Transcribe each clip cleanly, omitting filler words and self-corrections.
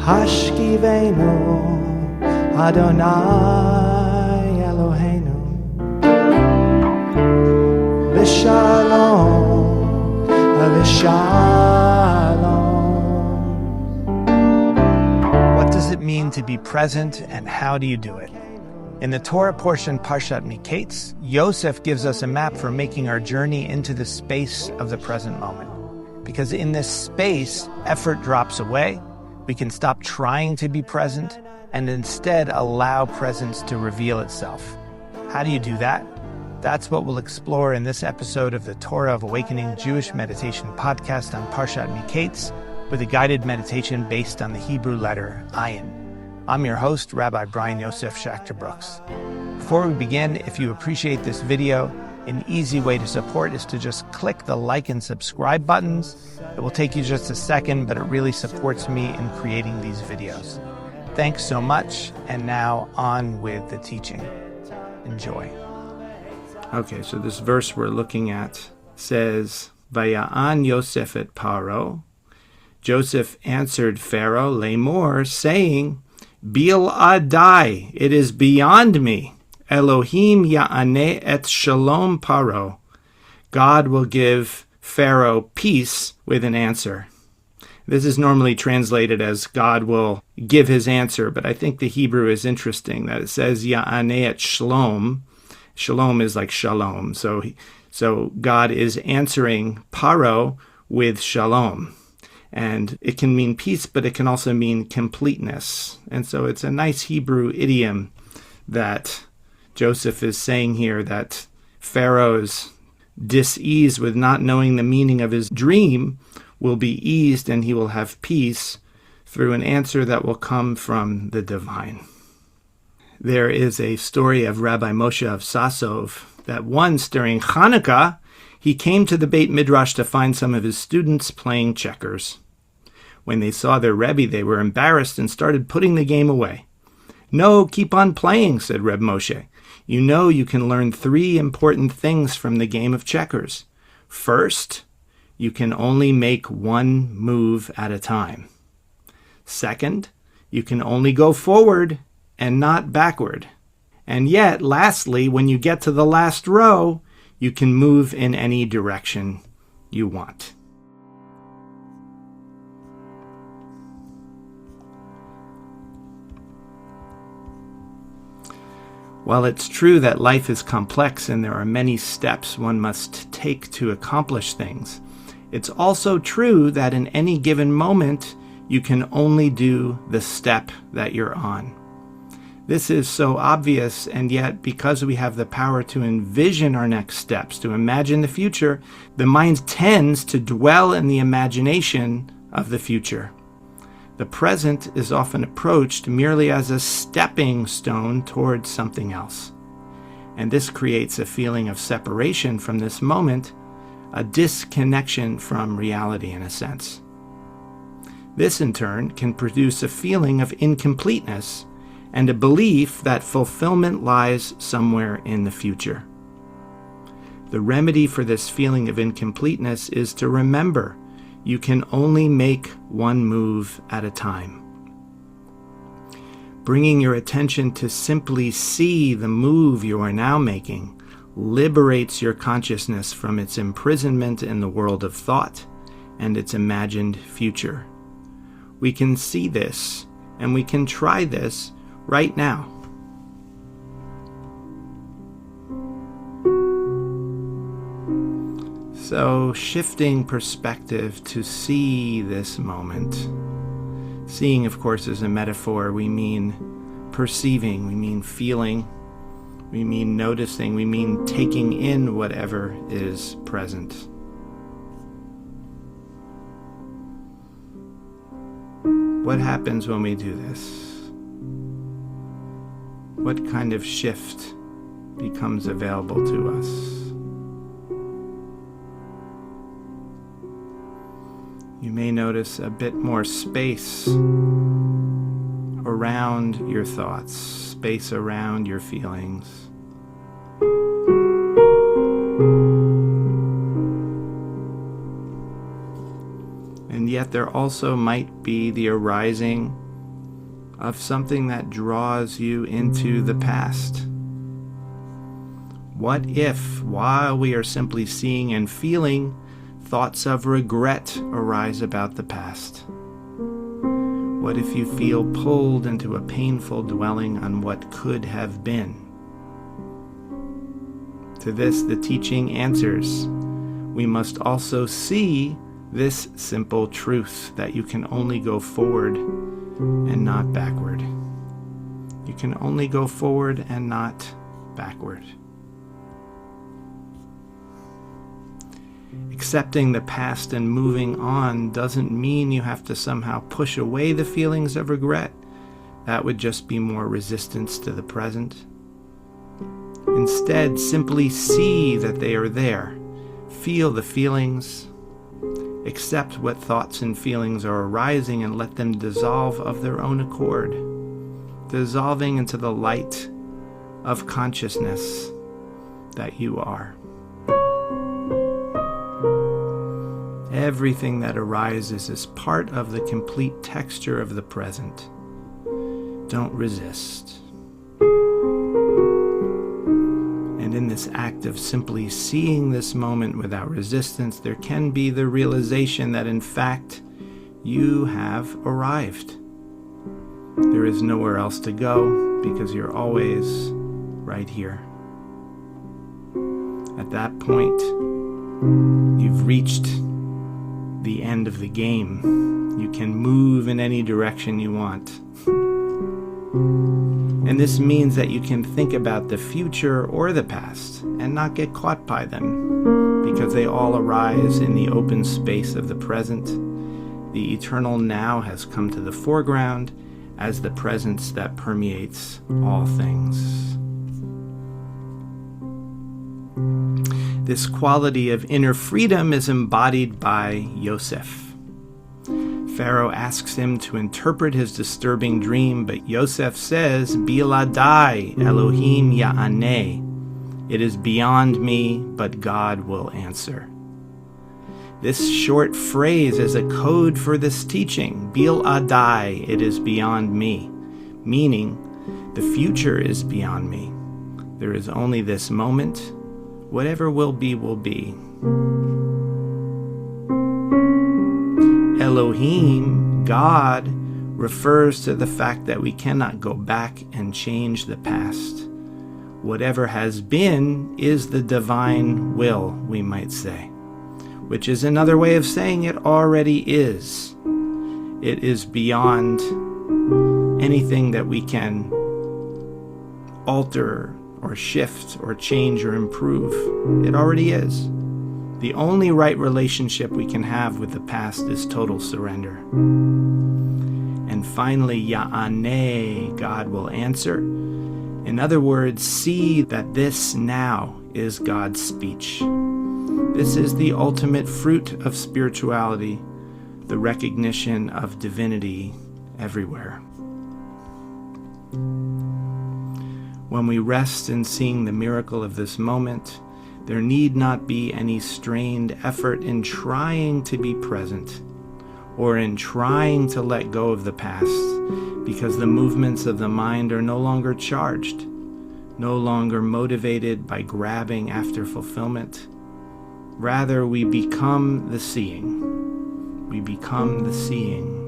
Hashkiveinu Adonai Eloheinu V'shalom V'shalom. What does it mean to be present, and how do you do it? In the Torah portion Parshat Miketz, Yosef gives us a map for making our journey into the space of the present moment. Because in this space, effort drops away, we can stop trying to be present, and instead allow presence to reveal itself. How do you do that? That's what we'll explore in this episode of the Torah of Awakening Jewish Meditation podcast on Parshat Miketz, with a guided meditation based on the Hebrew letter AYIN. I'm your host, Rabbi Brian Yosef Schachter-Brooks. Before we begin, if you appreciate this video, an easy way to support is to just click the like and subscribe buttons. It will take you just a second, but it really supports me in creating these videos. Thanks so much, and now on with the teaching. Enjoy. Okay, so this verse we're looking at says, Vaya'an Yosef et Paro. Joseph answered Pharaoh, Lemor, saying, Bil Adai, it is beyond me. Elohim ya'aneh et shalom paro. God will give Pharaoh peace with an answer. This is normally translated as God will give his answer, but I think the Hebrew is interesting that it says ya'aneh et shalom. Shalom is like shalom. So God is answering Paro with shalom. And it can mean peace, but it can also mean completeness. And so it's a nice Hebrew idiom that Joseph is saying here, that Pharaoh's dis-ease with not knowing the meaning of his dream will be eased, and he will have peace through an answer that will come from the divine. There is a story of Rabbi Moshe of Sasov that once during Hanukkah, he came to the Beit Midrash to find some of his students playing checkers. When they saw their Rebbe, they were embarrassed and started putting the game away. No, keep on playing, said Reb Moshe. You know you can learn 3 important things from the game of checkers. First, you can only make 1 move at a time. Second, you can only go forward and not backward. And yet, lastly, when you get to the last row, you can move in any direction you want. While it's true that life is complex and there are many steps one must take to accomplish things, it's also true that in any given moment, you can only do the step that you're on. This is so obvious, and yet because we have the power to envision our next steps, to imagine the future, the mind tends to dwell in the imagination of the future. The present is often approached merely as a stepping stone towards something else. And this creates a feeling of separation from this moment, a disconnection from reality in a sense. This in turn can produce a feeling of incompleteness and a belief that fulfillment lies somewhere in the future. The remedy for this feeling of incompleteness is to remember you can only make 1 move at a time. Bringing your attention to simply see the move you are now making liberates your consciousness from its imprisonment in the world of thought and its imagined future. We can see this, and we can try this right now. So, shifting perspective to see this moment. Seeing, of course, is a metaphor. We mean perceiving, we mean feeling, we mean noticing, we mean taking in whatever is present. What happens when we do this? What kind of shift becomes available to us? You may notice a bit more space around your thoughts, space around your feelings. And yet there also might be the arising of something that draws you into the past? What if, while we are simply seeing and feeling, thoughts of regret arise about the past? What if you feel pulled into a painful dwelling on what could have been? To this, the teaching answers, we must also see this simple truth that you can only go forward and not backward. You can only go forward and not backward. Accepting the past and moving on doesn't mean you have to somehow push away the feelings of regret. That would just be more resistance to the present. Instead, simply see that they are there. Feel the feelings. Accept what thoughts and feelings are arising and let them dissolve of their own accord, dissolving into the light of consciousness that you are. Everything that arises is part of the complete texture of the present. Don't resist. And in this act of simply seeing this moment without resistance, there can be the realization that in fact you have arrived. There is nowhere else to go because you're always right here. At that point, you've reached the end of the game. You can move in any direction you want. And this means that you can think about the future or the past and not get caught by them, because they all arise in the open space of the present. The eternal now has come to the foreground as the presence that permeates all things. This quality of inner freedom is embodied by Yosef. Pharaoh asks him to interpret his disturbing dream, but Yosef says, Biladai Elohim Ya'aneh. It is beyond me, but God will answer. This short phrase is a code for this teaching. Biladai, it is beyond me, meaning the future is beyond me. There is only this moment. Whatever will be, will be. Elohim, God, refers to the fact that we cannot go back and change the past. Whatever has been is the divine will, we might say, which is another way of saying it already is. It is beyond anything that we can alter or shift or change or improve. It already is. The only right relationship we can have with the past is total surrender. And finally, Ya'aneh, God will answer. In other words, see that this now is God's speech. This is the ultimate fruit of spirituality, the recognition of divinity everywhere. When we rest in seeing the miracle of this moment, there need not be any strained effort in trying to be present or in trying to let go of the past, because the movements of the mind are no longer charged, no longer motivated by grabbing after fulfillment. Rather, we become the seeing. We become the seeing.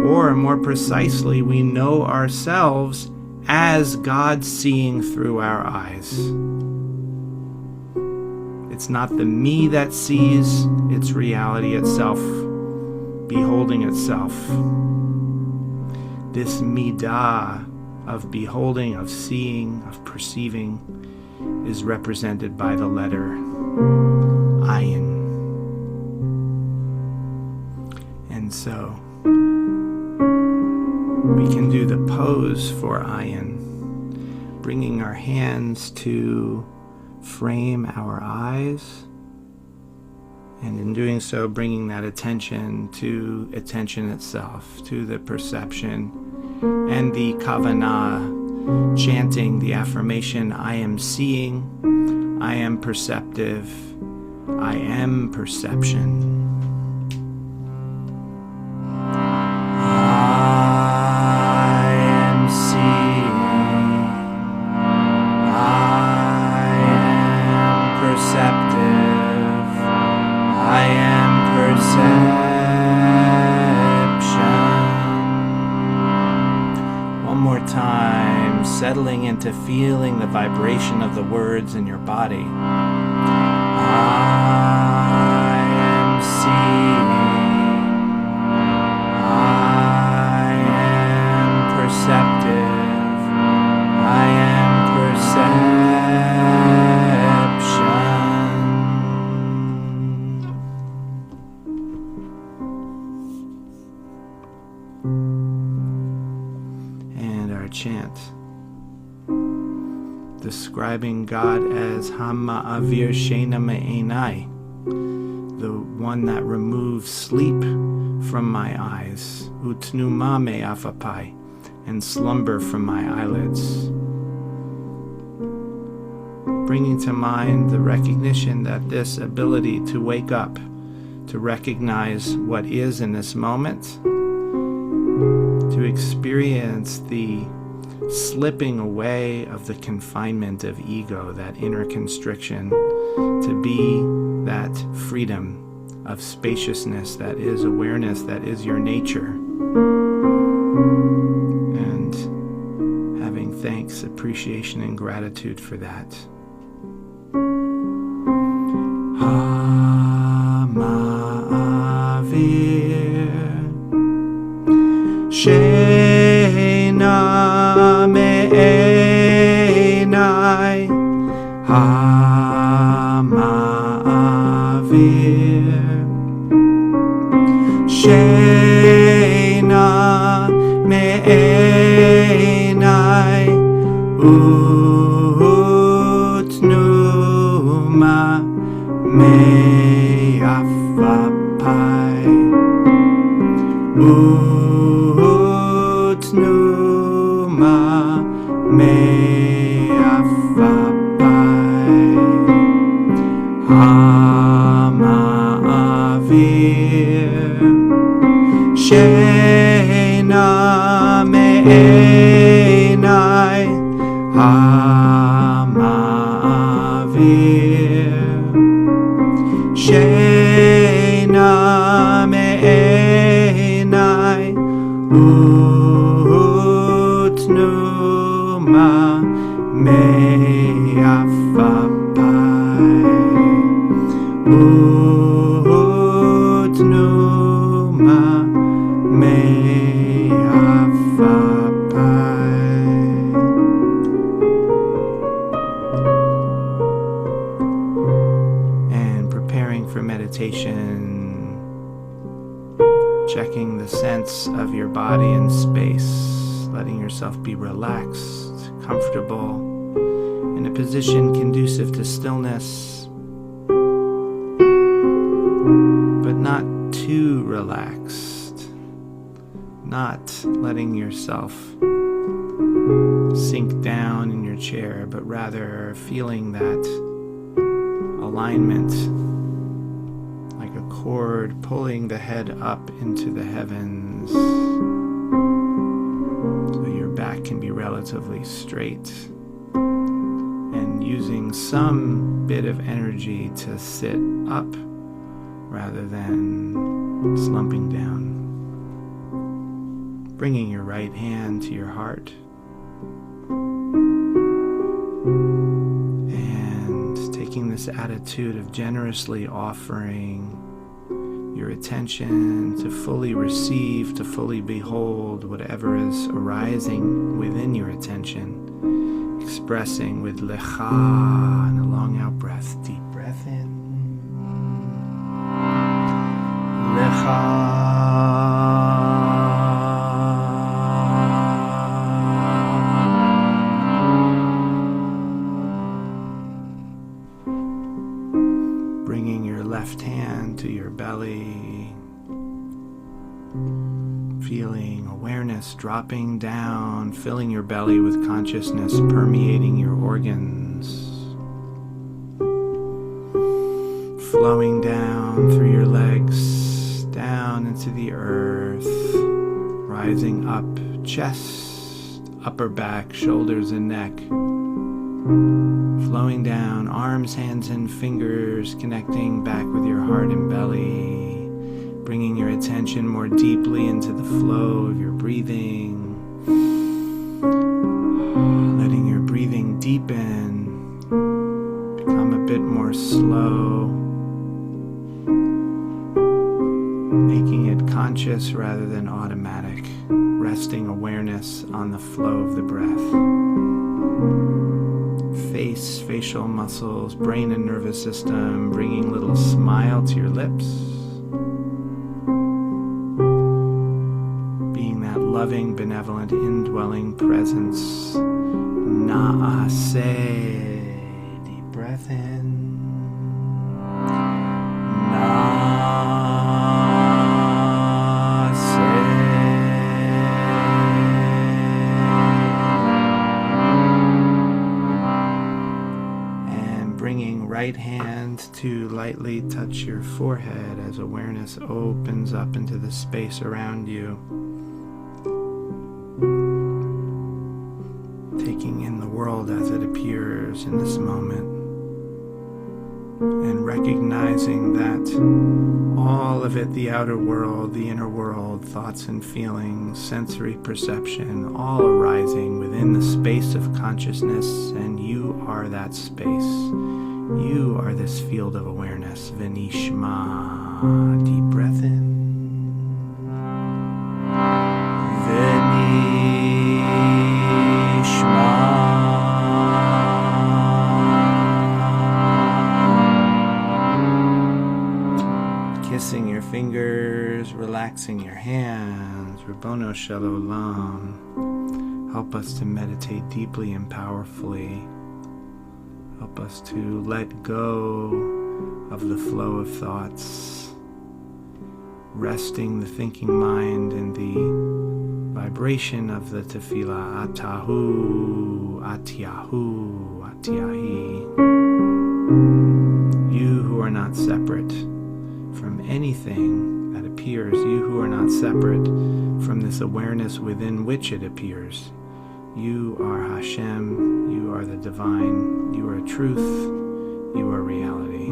Or more precisely, we know ourselves as God seeing through our eyes. It's not the me that sees, it's reality itself, beholding itself. This midah of beholding, of seeing, of perceiving is represented by the letter AYIN. And so we can do the pose for AYIN, bringing our hands to frame our eyes, and in doing so, bringing that attention to attention itself, to the perception, and the kavanah, chanting the affirmation, I am seeing, I am perceptive, I am perception. settling into feeling the vibration of the words in your body. I am seeing. I am perceptive. I am perception. And our chant, describing God as Hama'avir Sheina Me'enai, the one that removes sleep from my eyes, Utnuma Me'afapai, and slumber from my eyelids. Bringing to mind the recognition that this ability to wake up, to recognize what is in this moment, to experience the slipping away of the confinement of ego, that inner constriction, to be that freedom of spaciousness that is awareness, that is your nature. And having thanks, appreciation, and gratitude for that. Hama'avir Sheina Me'enai, Hama'avir Sheina Me'enai, Utnuma Me'afapai, Utnuma Me'afapai, Hama'avir Sheina Me'enai, Hama'avir Sheina Me'enai, Utnuma Me'afapai, Utnuma Me'afapai. And preparing for meditation, checking the sense of your body and space, letting yourself be relaxed, comfortable, in a position conducive to stillness, but not too relaxed, not letting yourself sink down in your chair, but rather feeling that alignment, like a cord pulling the head up into the heavens, so your back can be relatively straight, and using some bit of energy to sit up rather than slumping down. Bringing your right hand to your heart and taking this attitude of generously offering your attention to fully receive, to fully behold whatever is arising within your attention, expressing with lecha and a long out breath. Deep breath in. Lecha. Bringing your left hand to your belly, feeling awareness dropping down, filling your belly with consciousness, permeating your organs, flowing down through your legs, down into the earth, rising up, chest, upper back, shoulders and neck, flowing down, arms, hands, and fingers connecting back with your heart and belly, bringing your attention more deeply into the flow of your breathing, letting deepen, become a bit more slow, making it conscious rather than automatic, resting awareness on the flow of the breath. Face, facial muscles, brain and nervous system, bringing a little smile to your lips. Being that loving, benevolent, indwelling presence. Na'aseh. Deep breath in. Right hand to lightly touch your forehead as awareness opens up into the space around you. Taking in the world as it appears in this moment. And recognizing that all of it, the outer world, the inner world, thoughts and feelings, sensory perception, all arising within the space of consciousness, and you are that space. You are this field of awareness. V'nishma. Deep breath in. V'nishma. Kissing your fingers, relaxing your hands. Rabbono Shel Olam. Help us to meditate deeply and powerfully. Help us to let go of the flow of thoughts, resting the thinking mind in the vibration of the tefillah, Atahu, Atyahu, Atyahi. You who are not separate from anything that appears, you who are not separate from this awareness within which it appears. You are Hashem, you are the divine, you are truth, you are reality.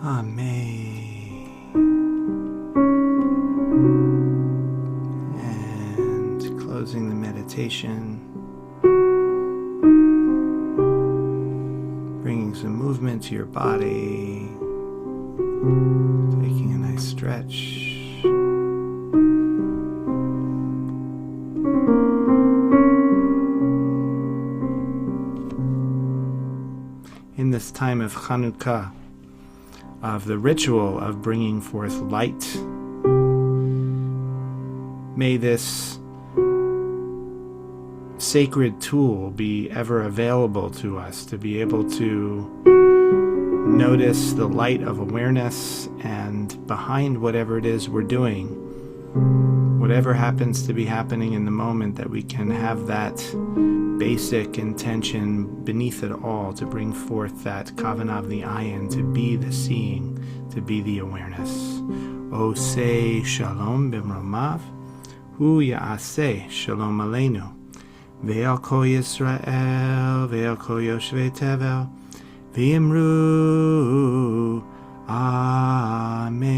Amen. And closing the meditation, bringing some movement to your body, taking a nice stretch. In this time of Chanukah, of the ritual of bringing forth light, may this sacred tool be ever available to us to be able to notice the light of awareness, and behind whatever it is we're doing, whatever happens to be happening in the moment, that we can have that basic intention beneath it all to bring forth that kavanah of the AYIN, to be the seeing, to be the awareness. O say shalom b'mromav, hu ya'aseh shalom aleinu, ve'al kol Yisrael, ve'al kol yoshvei tevel, v'imru amen.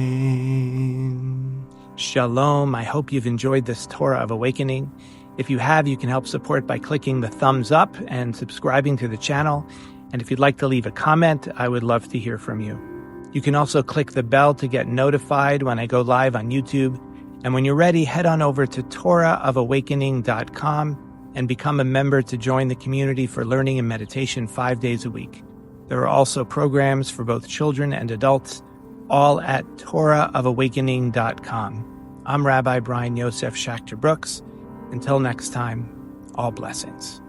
Shalom. I hope you've enjoyed this Torah of Awakening. If you have, you can help support by clicking the thumbs up and subscribing to the channel. And if you'd like to leave a comment, I would love to hear from you. You can also click the bell to get notified when I go live on YouTube. And when you're ready, head on over to TorahofAwakening.com and become a member to join the community for learning and meditation 5 days a week. There are also programs for both children and adults, all at TorahofAwakening.com. I'm Rabbi Brian Yosef Schachter-Brooks. Until next time, all blessings.